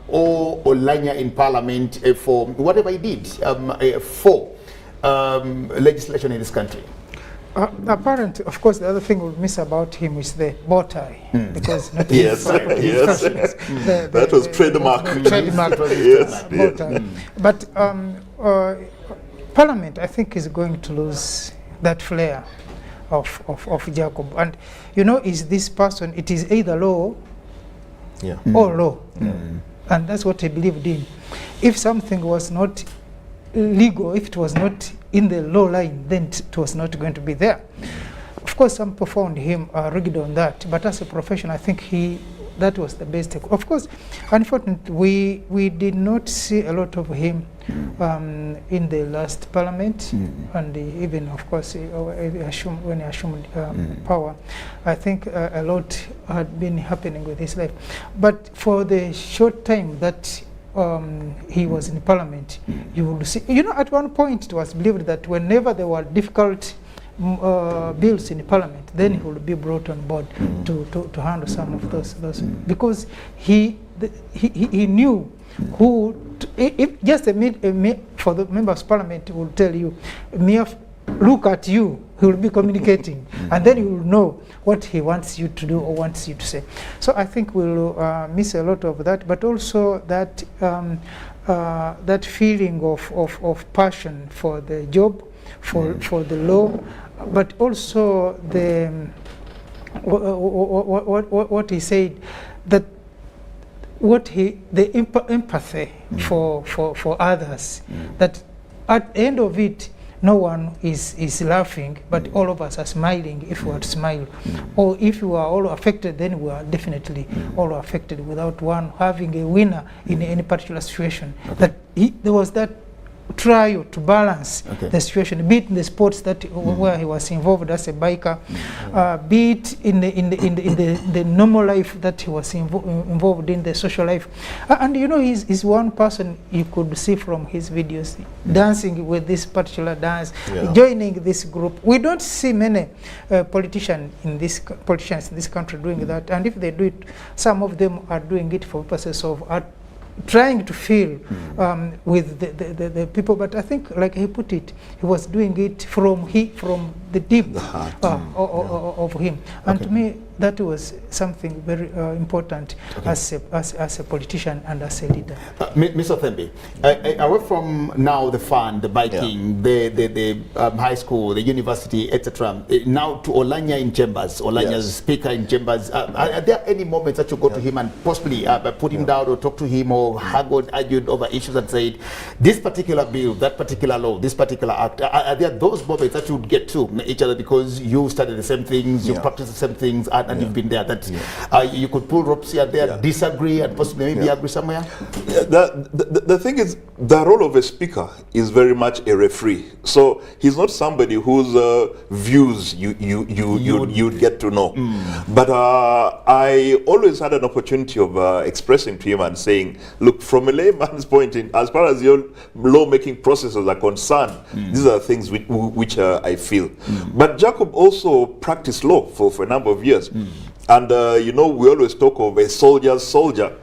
or Oulanyah in Parliament for whatever he did for legislation in this country? Apparently, of course, the other thing we'll miss about him is the bow tie, because not yes, yes, that was trademark. Trademark yes, bow tie. But Parliament, I think, is going to lose that flair of Jacob. And you know, is this person? It is either law or law, and that's what he believed in. If something was not legal, if it was not in the law line, then it was not going to be there. Of course, some people found him rigid on that, but as a professional, I think that was the best. Of course, unfortunately, we did not see a lot of him in the last parliament, and even, of course, when he assumed power. I think a lot had been happening with his life. But for the short time that he was in parliament, you will see, you know, at one point it was believed that whenever there were difficult bills in parliament, then he would be brought on board to handle some of those because he knew who if just for the members of parliament will tell you, look at you, he will be communicating, and then you will know what he wants you to do or wants you to say. So I think we'll miss a lot of that, but also that that feeling of passion for the job, for the law, but also the what he said, that the empathy for others, that at the end of it, no one is laughing, but all of us are smiling if we are to smile. Or if we are all affected, then we are definitely all affected without one having a winner in any particular situation. That there was that try to balance the situation, be it in the sports that where he was involved as a biker, be it in the normal life that he was involved in, the social life. And you know, he's one person you could see from his videos dancing with this particular dance, joining this group. We don't see many politicians in this country doing that, and if they do it, some of them are doing it for purposes of trying to feel with the people, but I think, like he put it, he was doing it from the deep of him, and to me that was something very important as a politician and as a leader. Mr. Thembi, away from now the fun, the biking, the high school, the university, etc., now to Oulanyah in chambers, Oulanyah's speaker in chambers, are there any moments that you go to him and possibly put him down or talk to him or argued over issues and said, this particular bill, that particular law, this particular act, are there those moments that you would get to each other because you study the same things, you practice the same things, and you've been there, that you could pull ropes here and there, disagree, and possibly maybe agree somewhere? The thing is, the role of a speaker is very much a referee. So he's not somebody whose views you'd get to know. But I always had an opportunity of expressing to him and saying, look, from a layman's point, as far as your lawmaking processes are concerned, these are things which I feel. But Jacob also practiced law for a number of years. And you know, we always talk of a soldier's soldier.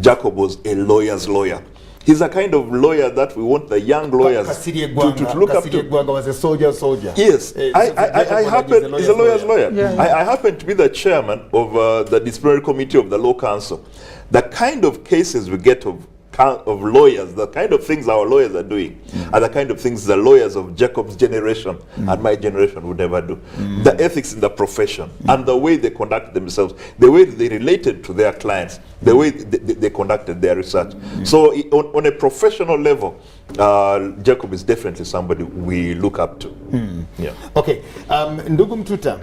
Jacob was a lawyer's lawyer. He's a kind of lawyer that we want the young lawyers to look up to. Was a soldier. Yes, I happen, he's a lawyer's lawyer. I happen to be the chairman of the disciplinary committee of the law council. The kind of cases we get of lawyers, the kind of things our lawyers are doing are the kind of things the lawyers of Jacob's generation and my generation would never do. The ethics in the profession and the way they conduct themselves, the way they related to their clients, the way they conducted their research. So on a professional level, Jacob is definitely somebody we look up to. Okay, Ndugu Mtuta,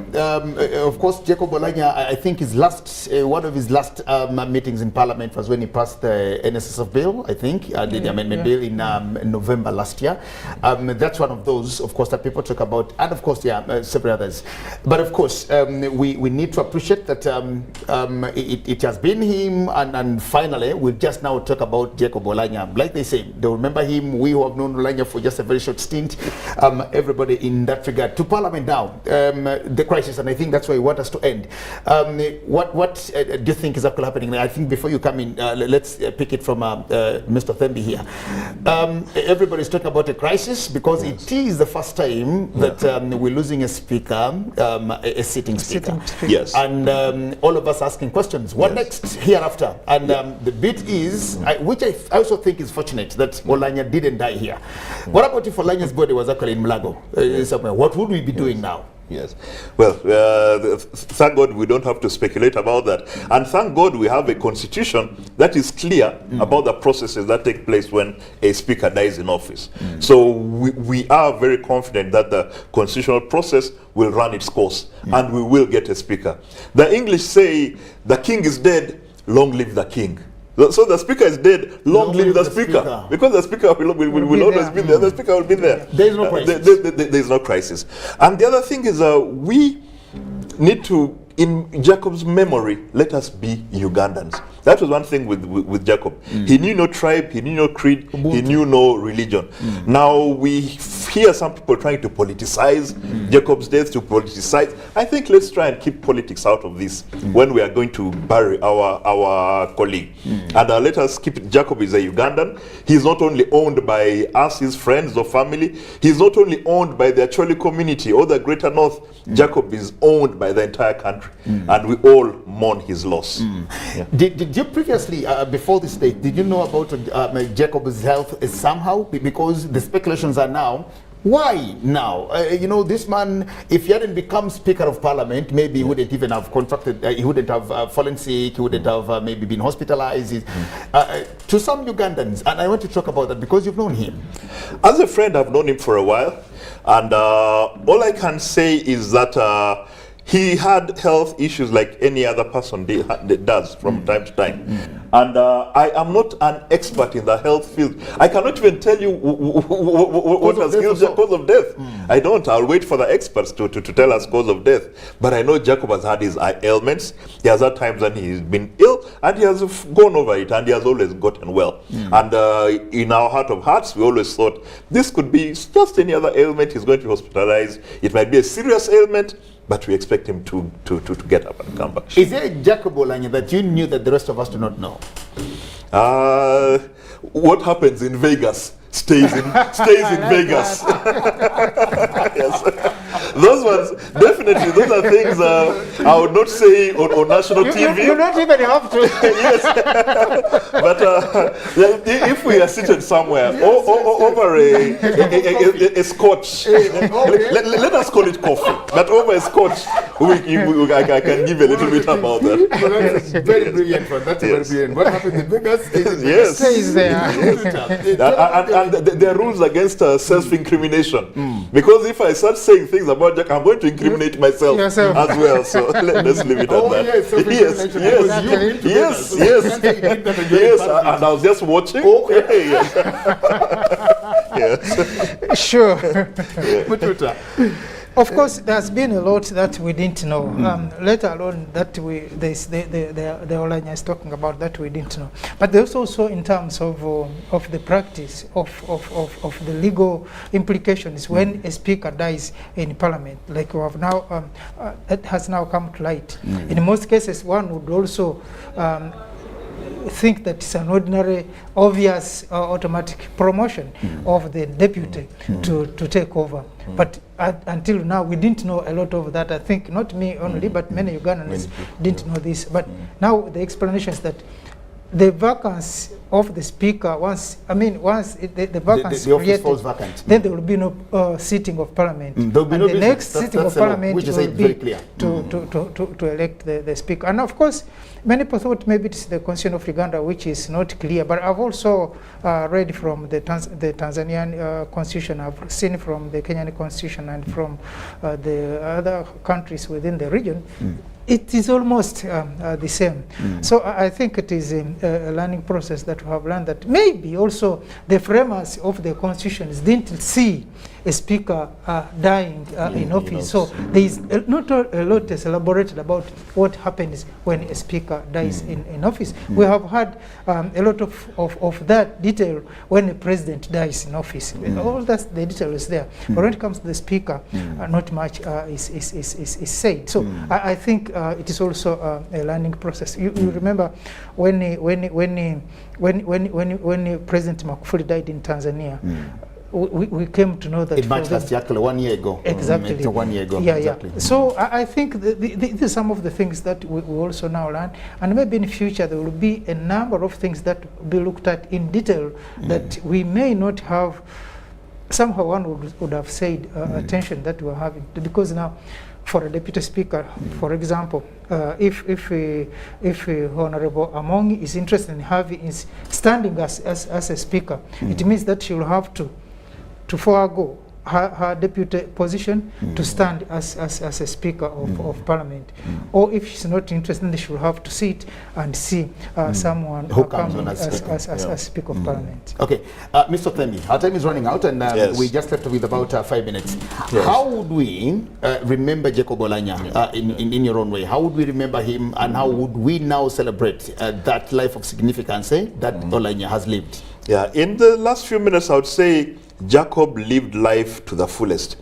of course, Jacob Oulanyah, I think his last, one of his last meetings in Parliament was when he passed the NSSF bill. bill, I think, the amendment bill in November last year. That's one of those, of course, that people talk about, and of course, several others. But of course, we need to appreciate that it has been him, and finally, we'll just now talk about Jacob Oulanyah. Like they say, they remember him. We who have known Oulanyah for just a very short stint. Everybody in that regard. To Parliament now, the crisis, and I think that's where you want us to end. What do you think is actually happening? I think before you come in, let's pick it from Mr. Thembi here. Everybody's talking about a crisis because it is the first time that we're losing a speaker, a sitting speaker. Yes. And all of us asking questions. What next hereafter? And the bit is, which I also think is fortunate, that Oulanyah didn't die here. What about if Olanyah's body was actually in Mlago somewhere? What would we be doing now? Yes. Well, thank God we don't have to speculate about that. And thank God we have a constitution that is clear about the processes that take place when a speaker dies in office. So we are very confident that the constitutional process will run its course and we will get a speaker. The English say, the king is dead, long live the king. So the speaker is dead, long live the speaker. Because the speaker will always be there. The speaker will be there. There is no crisis. There is no crisis. And the other thing is we need to, in Jacob's memory, let us be Ugandans. That was one thing with Jacob. He knew no tribe, he knew no creed, he knew no religion. Now we hear some people trying to politicize Jacob's death, to politicize. I think let's try and keep politics out of this when we are going to bury our colleague. And let us keep it. Jacob is a Ugandan. He's not only owned by us, his friends or family. He's not only owned by the Acholi community or the Greater North. Jacob is owned by the entire country. And we all mourn his loss. Did you previously, before this date, did you know about Jacob's health somehow? Because the speculations are now, why now? This man, if he hadn't become Speaker of Parliament, maybe he wouldn't even have contracted, he wouldn't have fallen sick, he wouldn't have maybe been hospitalized. To some Ugandans, and I want to talk about that because you've known him. As a friend, I've known him for a while. And all I can say is that he had health issues like any other person does from time to time. And I am not an expert in the health field. I cannot even tell you what has killed the cause of death. I don't. I'll wait for the experts to tell us cause of death. But I know Jacob has had his ailments. He has had times when he's been ill, and he has gone over it, and he has always gotten well. And in our heart of hearts, we always thought this could be just any other ailment. He's going to be hospitalized. It might be a serious ailment, but we expect him to get up and come back. Is there a Jacob Oulanyah that you knew that the rest of us do not know? What happens in Vegas stays in Vegas. Yes. Those ones, definitely, those are things I would not say on national TV. You don't even have to. Yes. But if we are seated somewhere over a scotch, let us call it coffee, but over a scotch, I can give a little bit about that. That's a very brilliant one. That's very brilliant. What happens in Vegas Stays there. And there are rules against self-incrimination. Because if I start saying things about Jack, I'm going to incriminate myself as well. So let's leave it at that. Yes. And I was just watching. Okay. Yes. Sure. Of course, there's been a lot that we didn't know, let alone that the Oulanyah is talking about that we didn't know. But there's also in terms of the practice of the legal implications when a speaker dies in Parliament, like we have now, that has now come to light. In most cases, one would also think that it's an ordinary, obvious, automatic promotion of the deputy to take over. But until now, we didn't know a lot of that. I think not me only, but many Ugandans didn't know this. But now the explanation is that the vacancy of the speaker, once the vacancy created, vacant. Then there will be no sitting of Parliament. And the next sitting of Parliament will be to elect the speaker. And of course, many people thought maybe it's the Constitution of Uganda, which is not clear. But I've also read from the Tanzanian Constitution. I've seen from the Kenyan Constitution and from the other countries within the region. it is almost the same. So I think it is a learning process that we have learned that maybe also the framers of the constitutions didn't see a speaker dying in office. So there is not a lot is elaborated about what happens when a speaker dies in office. We have had a lot of that detail when a president dies in office. All that the detail is there. But when it comes to the speaker, not much is said. So I think it is also a learning process. You remember when President Magufuli died in Tanzania. We came to know that it might last actually 1 year ago. Exactly. 1 year ago. Yeah, exactly. yeah. So I think these are some of the things that we also now learn, and maybe in the future there will be a number of things that will be looked at in detail that we may not have. Somehow one would have said attention that we're having, because now, for a deputy speaker, for example, if Honorable Amongi is interested in having is standing as a speaker, it means that she will have to forego her deputy position to stand as a speaker of parliament. Or if she's not interested, then she will have to sit and see someone who comes on as speaker of parliament. Okay, Mr. Themi, our time is running out, and we just left with about 5 minutes. Yes. How would we remember Jacob Oulanyah in your own way? How would we remember him, and how would we now celebrate that life of significance that Oulanyah has lived? Yeah, in the last few minutes, I would say Jacob lived life to the fullest.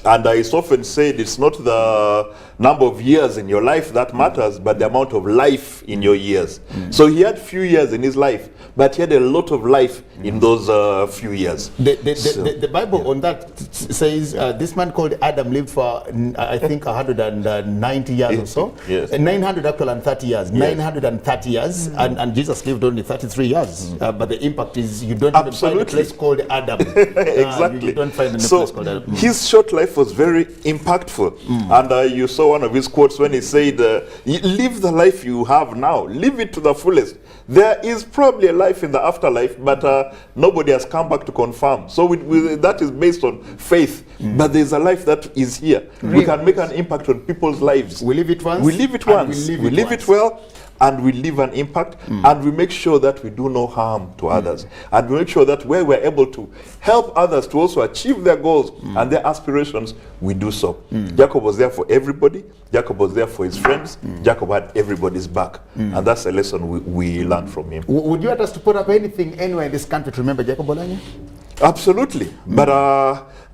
And it's often said it's not the number of years in your life that matters, but the amount of life in your years. So he had few years in his life, but he had a lot of life in those few years. The Bible on that says this man called Adam lived for, I think, 190 years or so. Yes. 930 years. Yes. 930 years. And Jesus lived only 33 years. But the impact is you don't even find a place called Adam. Exactly. You don't find any place called Adam. His short life was very impactful. And you saw one of his quotes when he said, live the life you have now. Live it to the fullest. There is probably a life in the afterlife, but nobody has come back to confirm. So that is based on faith. But there's a life that is here. Really? We can make an impact on people's lives. We live it once. We live it once. We live it well. And we leave an impact, and we make sure that we do no harm to others. And we make sure that where we're able to help others to also achieve their goals and their aspirations, we do so. Jacob was there for everybody. Jacob was there for his friends. Jacob had everybody's back. And that's a lesson we learned from him. Would you want us to put up anything anywhere in this country to remember Jacob Oulanyah? Absolutely. But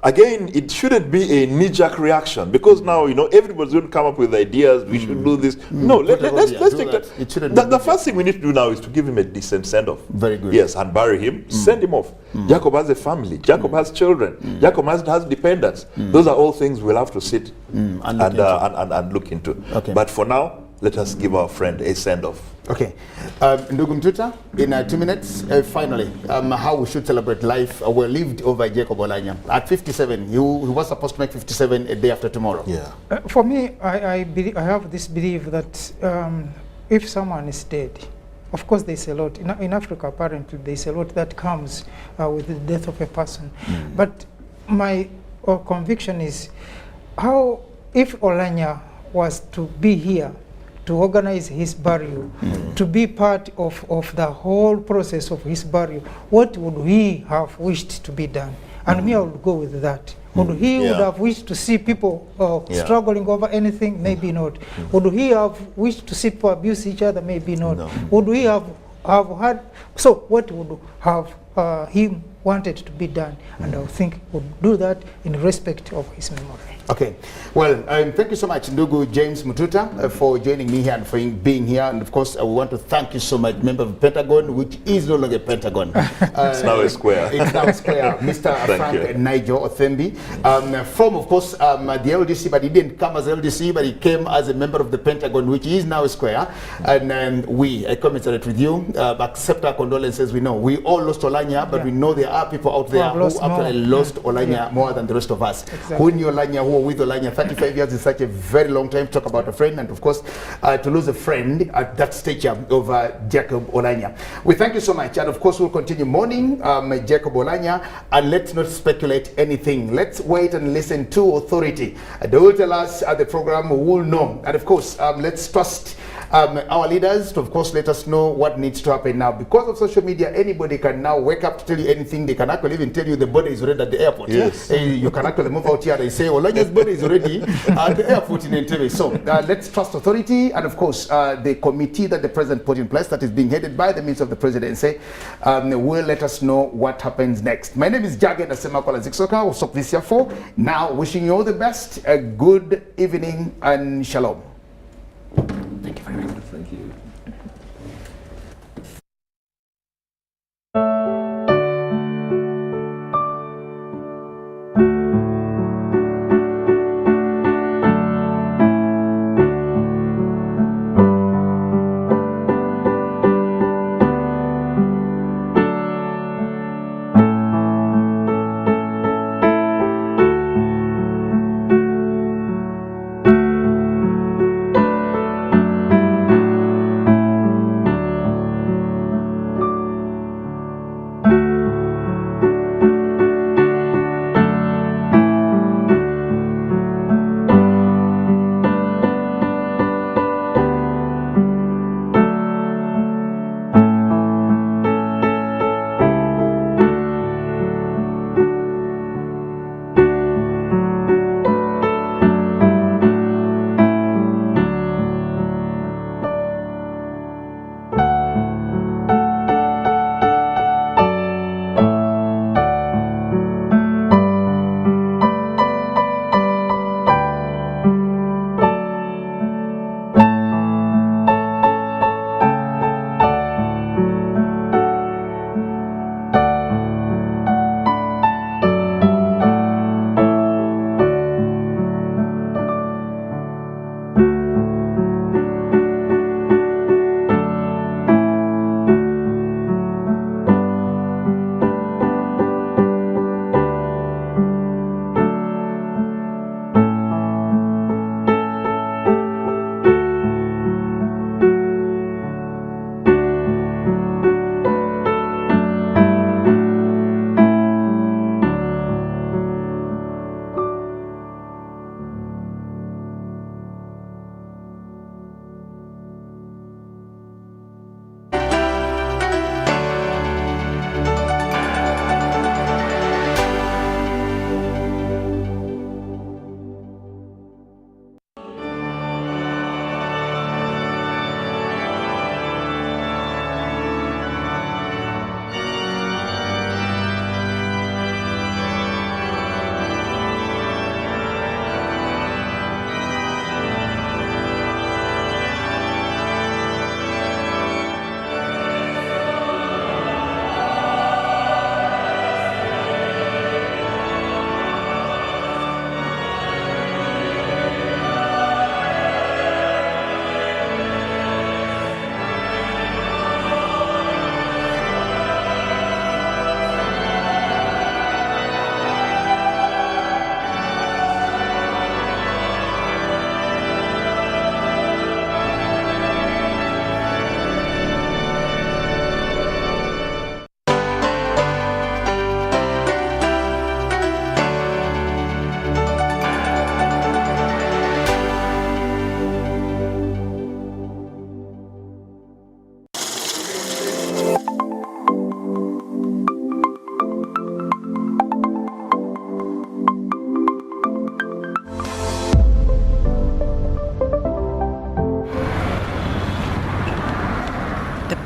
again, it shouldn't be a knee-jerk reaction, because now, everybody's going to come up with ideas, we should do this. No, let's take that. The first thing we need to do now is to give him a decent send-off. Very good. Yes, and bury him, send him off. Jacob has a family. Jacob has children. Jacob has dependents. Those are all things we'll have to sit and look into. Okay. But for now, let us give our friend a send-off. Okay. Ndugu Mtuta, in 2 minutes, finally, how we should celebrate life well lived over Jacob Oulanyah. At 57, he was supposed to make 57 a day after tomorrow. Yeah. For me, I have this belief that if someone is dead, of course there's a lot. In Africa, apparently, there's a lot that comes with the death of a person. But my conviction is, how if Oulanyah was to be here, to organize his burial, to be part of the whole process of his burial, what would he have wished to be done? And me, I would go with that. Would he would have wished to see people struggling over anything? Maybe not. Would he have wished to see people abuse each other? Maybe not. No. Would we have had, so what would have him wanted to be done? And I think would do that in respect of his memory. Okay. Well, thank you so much, Ndugu James Mututa, for joining me here and for being here. And of course, we want to thank you so much, member of the Pentagon, which is no longer Pentagon. It's now a square. It's now a square. Mr. Frank Nigel Othembi, from, of course, the LDC, but he didn't come as LDC, but he came as a member of the Pentagon, which is now a square. And we commiserate with you, accept our condolences. We know we all lost our lives. Oulanyah, but we know there are people out there who actually lost Oulanyah more than the rest of us. Exactly. Who knew Oulanyah, who were with Oulanyah. 35 years is such a very long time to talk about a friend, and of course, to lose a friend at that stature of Jacob Oulanyah. We thank you so much, and of course, we'll continue mourning Jacob Oulanyah, and let's not speculate anything. Let's wait and listen to authority. They will tell us at the program, we will know. And of course, let's trust our leaders to, of course, let us know what needs to happen now. Because of social media, anybody can now wake up to tell you anything. They can actually even tell you the body is already at the airport. Yes. You can actually move out here and say, Oulanyah's body is already at the airport in Entebbe. So let's trust authority, and of course, the committee that the president put in place, that is being headed by the Minister of the Presidency, will let us know what happens next. My name is Jagged Asemakola Ziksoka, who stop this year for. Now, wishing you all the best, a good evening, and shalom. Thank you very much. Thank you.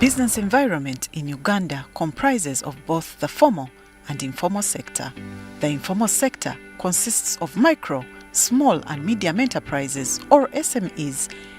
business environment in Uganda comprises of both the formal and informal sector. The informal sector consists of micro, small and medium enterprises or SMEs